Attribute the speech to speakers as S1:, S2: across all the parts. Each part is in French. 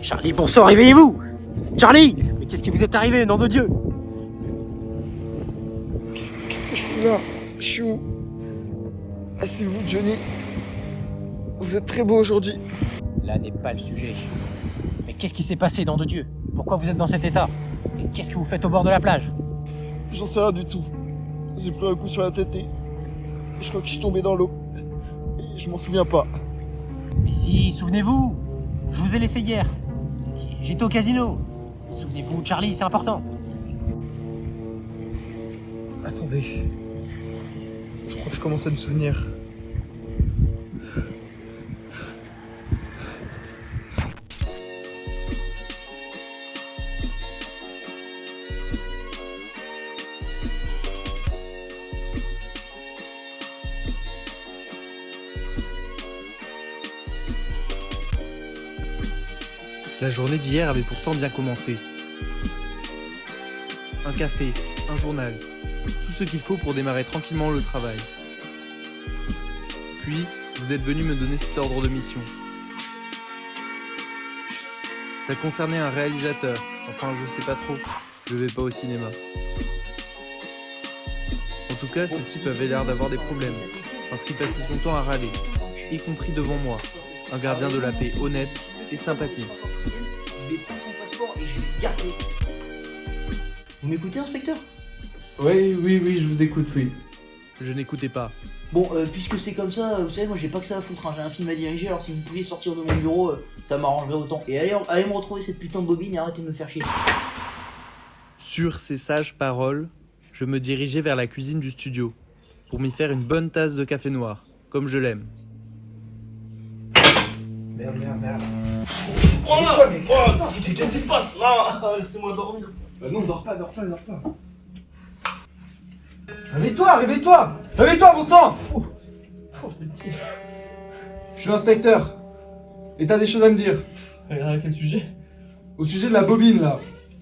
S1: Charlie, bon sang, réveillez-vous! Charlie! Mais qu'est-ce qui vous est arrivé, nom de Dieu?
S2: Qu'est-ce que je fous là? Je suis où? Ah, c'est vous, Johnny. Vous êtes très beau aujourd'hui.
S1: Là n'est pas le sujet. Mais qu'est-ce qui s'est passé, nom de Dieu? Pourquoi vous êtes dans cet état? Et qu'est-ce que vous faites au bord de la plage?
S2: J'en sais rien du tout. J'ai pris un coup sur la tête et je crois que je suis tombé dans l'eau. Et je m'en souviens pas.
S1: Mais si, souvenez-vous! Je vous ai laissé hier. J'étais au casino. Souvenez-vous, Charlie, c'est important.
S2: Attendez. Je crois que je commence à me souvenir.
S3: La journée d'hier avait pourtant bien commencé. Un café, un journal, tout ce qu'il faut pour démarrer tranquillement le travail. Puis, vous êtes venu me donner cet ordre de mission. Ça concernait un réalisateur, enfin je sais pas trop, je vais pas au cinéma. En tout cas, ce type avait l'air d'avoir des problèmes, parce qu'il passait son temps à râler, y compris devant moi, un gardien de la paix honnête et sympathique.
S4: Je vais prendre son passeport et je vais le garder. Vous m'écoutez, inspecteur?
S5: Oui, je vous écoute, oui.
S3: Je n'écoutais pas.
S4: Bon, puisque c'est comme ça, vous savez, moi j'ai pas que ça à foutre, hein. J'ai un film à diriger, alors si vous pouviez sortir de mon bureau, ça m'arrangerait autant. Et allez me retrouver cette putain de bobine et arrêtez de me faire chier.
S3: Sur ces sages paroles, je me dirigeais vers la cuisine du studio, pour m'y faire une bonne tasse de café noir, comme je l'aime.
S5: Merde.
S6: Oh là! Oh, qu'est-ce qui se passe? Là, laissez-moi dormir.
S5: Bah non, dors pas. Réveille-toi, bon sang!
S6: Oh, c'est petit.
S5: Je suis l'inspecteur. Et t'as des choses à me dire.
S6: À quel sujet?
S5: Au sujet de la bobine, là.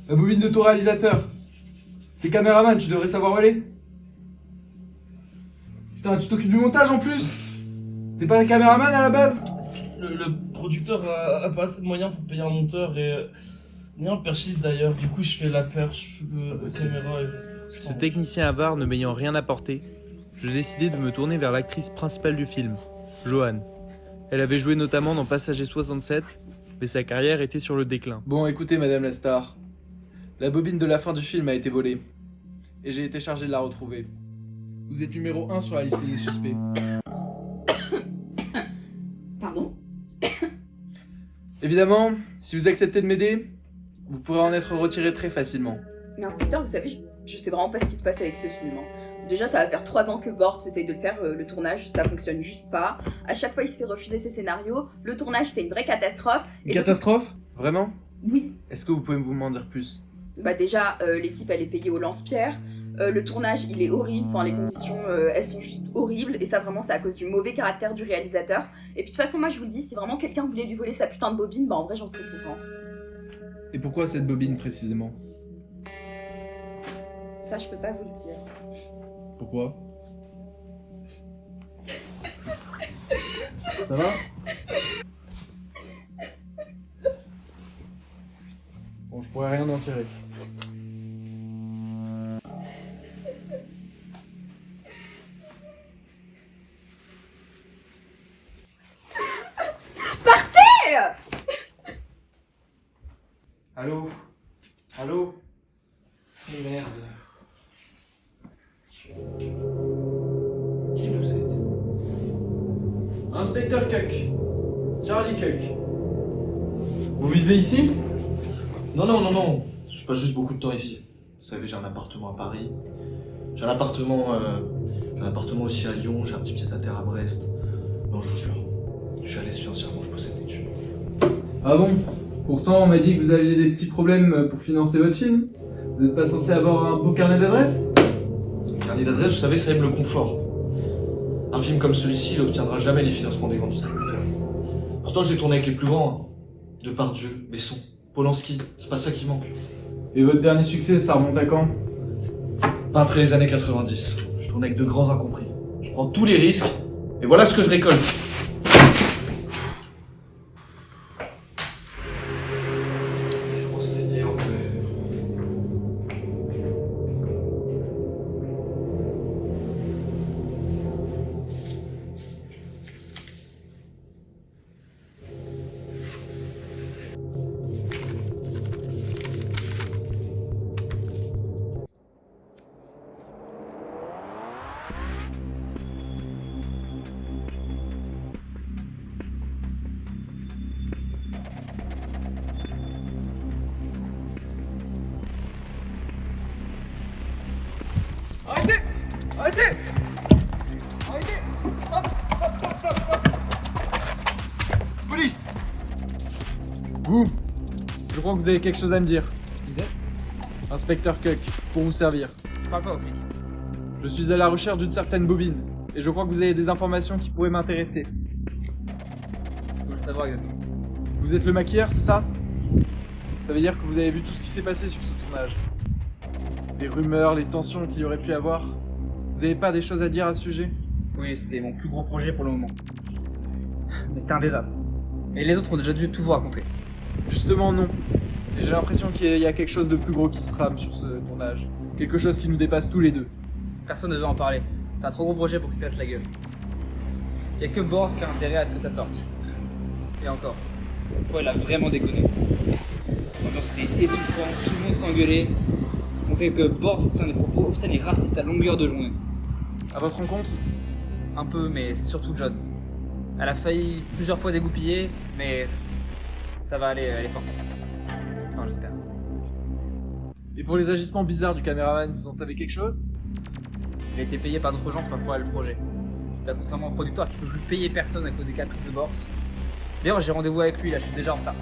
S5: La bobine de ton réalisateur. T'es caméraman, tu devrais savoir où elle est. Putain, tu t'occupes du montage en plus. T'es pas un caméraman à la base?
S6: Le producteur a pas assez de moyens pour payer un monteur et ni un perchiste d'ailleurs. Du coup, je fais la perche, le caméra et...
S3: Ce technicien avare ne m'ayant rien apporté, je décidai de me tourner vers l'actrice principale du film, Joanne. Elle avait joué notamment dans Passager 67, mais sa carrière était sur le déclin.
S5: Bon, écoutez, madame la star. La bobine de la fin du film a été volée. Et j'ai été chargé de la retrouver. Vous êtes numéro 1 sur la liste des suspects.
S7: Pardon?
S5: Évidemment, si vous acceptez de m'aider, vous pourrez en être retiré très facilement.
S7: Mais inspecteur, vous savez, je sais vraiment pas ce qui se passe avec ce film. Déjà, ça va faire 3 ans que Bort essaye de le faire, le tournage, ça fonctionne juste pas. À chaque fois, il se fait refuser ses scénarios. Le tournage, c'est une vraie catastrophe.
S5: Une catastrophe? Vraiment?
S7: Oui.
S5: Est-ce que vous pouvez m'en dire plus?
S7: Bah déjà, l'équipe, elle est payée au lance-pierre. Le tournage, il est horrible. Enfin, les conditions, elles sont juste horribles. Et ça, vraiment, c'est à cause du mauvais caractère du réalisateur. Et puis, de toute façon, moi, je vous le dis, si vraiment quelqu'un voulait lui voler sa putain de bobine, bah en vrai, j'en serais contente.
S5: Et pourquoi cette bobine précisément?
S7: Ça, je peux pas vous le dire.
S5: Pourquoi? Ça va? Bon, je pourrais rien en tirer. Allô? Allô? Oh merde. Qui vous êtes? Inspecteur Cuck. Charlie Cuck. Vous vivez ici?
S8: Non. Je passe juste beaucoup de temps ici. Vous savez, j'ai un appartement à Paris. J'ai un appartement aussi à Lyon. J'ai un petit pied à terre à Brest. Non, je vous jure. Je suis à l'aise financièrement, je possède des thunes.
S5: Ah bon? Pourtant, on m'a dit que vous aviez des petits problèmes pour financer votre film. Vous n'êtes pas censé avoir un beau carnet d'adresses?
S8: Carnet d'adresse, vous savez, ça aime le confort. Un film comme celui-ci, il n'obtiendra jamais les financements des grands distributeurs. Pourtant, j'ai tourné avec les plus grands. Hein. Depardieu, Besson, Polanski. C'est pas ça qui manque.
S5: Et votre dernier succès, ça remonte à quand?
S8: Pas après les années 90. Je tourne avec de grands incompris. Je prends tous les risques, et voilà ce que je récolte.
S5: crois que vous avez quelque chose à me dire.
S9: Vous êtes?
S5: Inspecteur Cook, pour vous servir.
S9: Je parle pas aux flics.
S5: Je suis à la recherche d'une certaine bobine, et je crois que vous avez des informations qui pourraient m'intéresser.
S9: Je veux le savoir exactement.
S5: Vous êtes le maquilleur, c'est ça? Ça veut dire que vous avez vu tout ce qui s'est passé sur ce tournage. Les rumeurs, les tensions qu'il y aurait pu avoir. Vous avez pas des choses à dire à ce sujet?
S9: Oui, c'était mon plus gros projet pour le moment. Mais c'était un désastre. Et les autres ont déjà dû tout vous raconter.
S5: Justement non. Et j'ai l'impression qu'il y a quelque chose de plus gros qui se trame sur ce tournage. Quelque chose qui nous dépasse tous les deux.
S9: Personne ne veut en parler. C'est un trop gros projet pour qu'il se casse la gueule. Y a que Boris qui a intérêt à ce que ça sorte. Et encore. Une fois, il a vraiment déconné. L'ambiance était étouffante, tout le monde s'engueulait. Sans compter que Boris tient des propos obscènes et racistes à longueur de journée.
S5: À votre rencontre?
S9: Un peu, mais c'est surtout John. Elle a failli plusieurs fois dégoupiller, mais ça va aller, elle est forte. Enfin, j'espère.
S5: Et pour les agissements bizarres du caméraman, vous en savez quelque chose?
S9: Il a été payé par d'autres gens pour faire foirer le projet. Contrairement au producteur qui peut plus payer personne à cause des caprices de Boris. D'ailleurs, j'ai rendez-vous avec lui, là, je suis déjà en retard.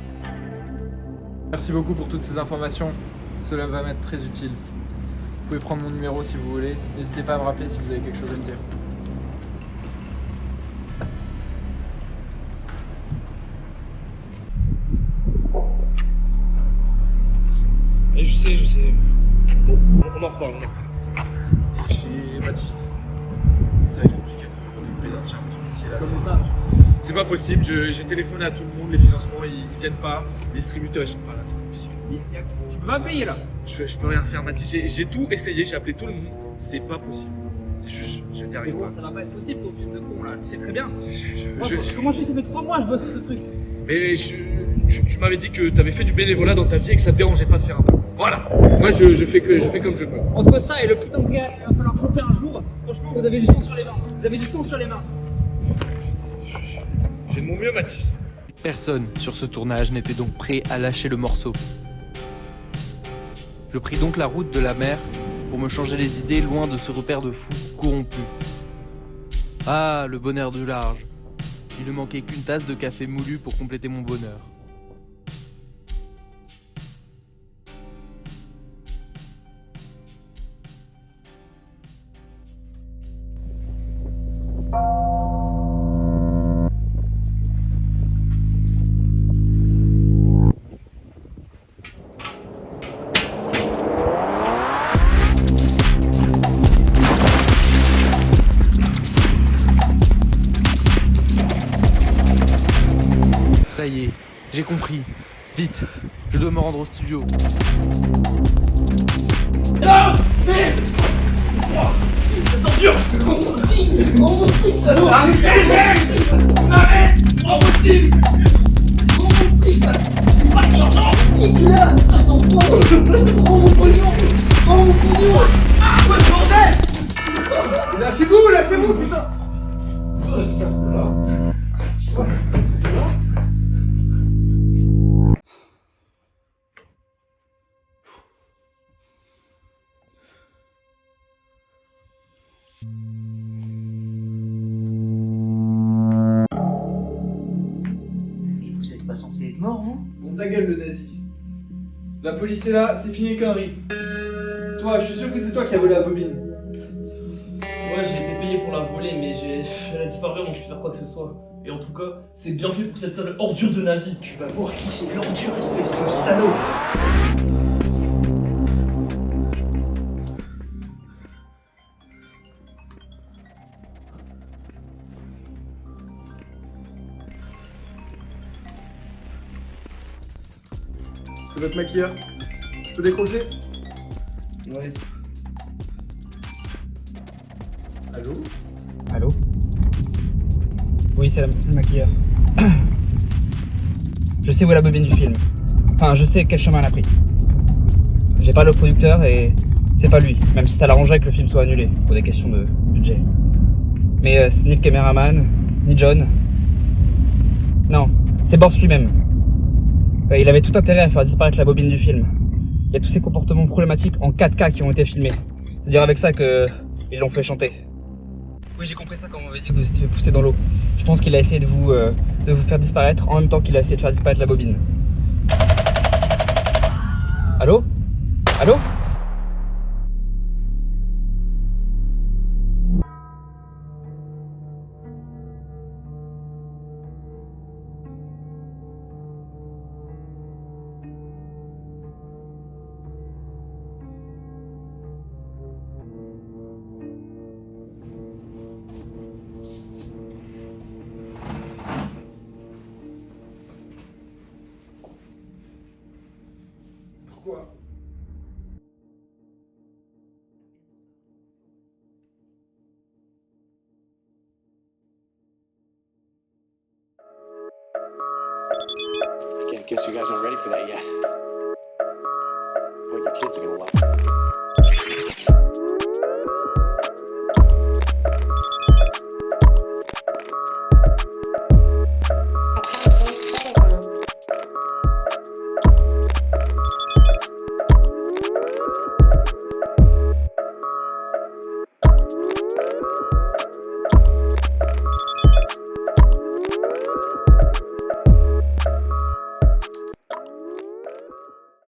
S5: Merci beaucoup pour toutes ces informations. Cela va m'être très utile. Vous pouvez prendre mon numéro si vous voulez. N'hésitez pas à me rappeler si vous avez quelque chose à me dire.
S6: Et je sais. Bon, on en reparle.
S10: Chez Mathis. Ça va être compliqué de payer entièrement ce dossier là.
S9: Comment ça?
S10: C'est pas possible, j'ai téléphoné à tout le monde, les financements ils viennent pas, les distributeurs ils sont pas là, c'est pas possible.
S9: Tu peux pas payer là.
S10: Je peux rien faire Mathis, j'ai tout essayé, j'ai appelé tout le monde, c'est pas possible. C'est juste, je n'y arrive pas.
S9: Ça va pas être possible ton film de con là, tu sais très bien.
S10: Je-
S9: Comment je fais? Ça fait 3 mois que je bosse sur ce truc.
S10: Mais tu m'avais dit que t'avais fait du bénévolat dans ta vie et que ça te dérangeait pas de faire un peu. Voilà, moi je fais comme je peux.
S9: Entre ça et le putain de gars qu'il va falloir choper un jour, franchement vous avez du sang sur les mains. Vous avez du sang sur les mains.
S10: J'ai de mon mieux Mathis.
S3: Personne sur ce tournage n'était donc prêt à lâcher le morceau. Je pris donc la route de la mer pour me changer les idées loin de ce repère de fous corrompus. Ah, le bonheur du large. Il ne manquait qu'une tasse de café moulu pour compléter mon bonheur. Ça y est, j'ai compris. Vite, je dois me rendre au studio.
S5: Lâchez-vous, putain!
S4: Mais vous êtes pas censé être mort, vous?
S5: Bon, ta gueule, le nazi. La police est là, c'est fini les conneries. Toi, je suis sûr que c'est toi qui as volé la bobine.
S6: Ouais, j'ai été payé pour la voler, mais elle a disparu avant que je puisse faire quoi que ce soit. Et en tout cas, c'est bien fait pour cette sale ordure de nazi.
S4: Tu vas voir qui c'est l'ordure, espèce de salaud!
S5: C'est votre maquilleur. Je peux décrocher?
S6: Ouais.
S5: Allô?
S9: Allô? Oui, c'est le maquilleur. Je sais où est la bobine du film. Enfin, je sais quel chemin elle a pris. J'ai parlé au producteur et c'est pas lui, même si ça l'arrangerait que le film soit annulé, pour des questions de budget. Mais c'est ni le caméraman, ni John. Non, c'est Boris lui-même. Il avait tout intérêt à faire disparaître la bobine du film. Il y a tous ces comportements problématiques en 4K qui ont été filmés. C'est d'ailleurs avec ça que ils l'ont fait chanter. Oui, j'ai compris ça quand on m'avait dit que vous étiez fait pousser dans l'eau. Je pense qu'il a essayé de vous faire disparaître en même temps qu'il a essayé de faire disparaître la bobine. Allô? Allô?
S2: Pourquoi?
S11: I guess you guys aren't ready for that yet. What your kids are gonna love.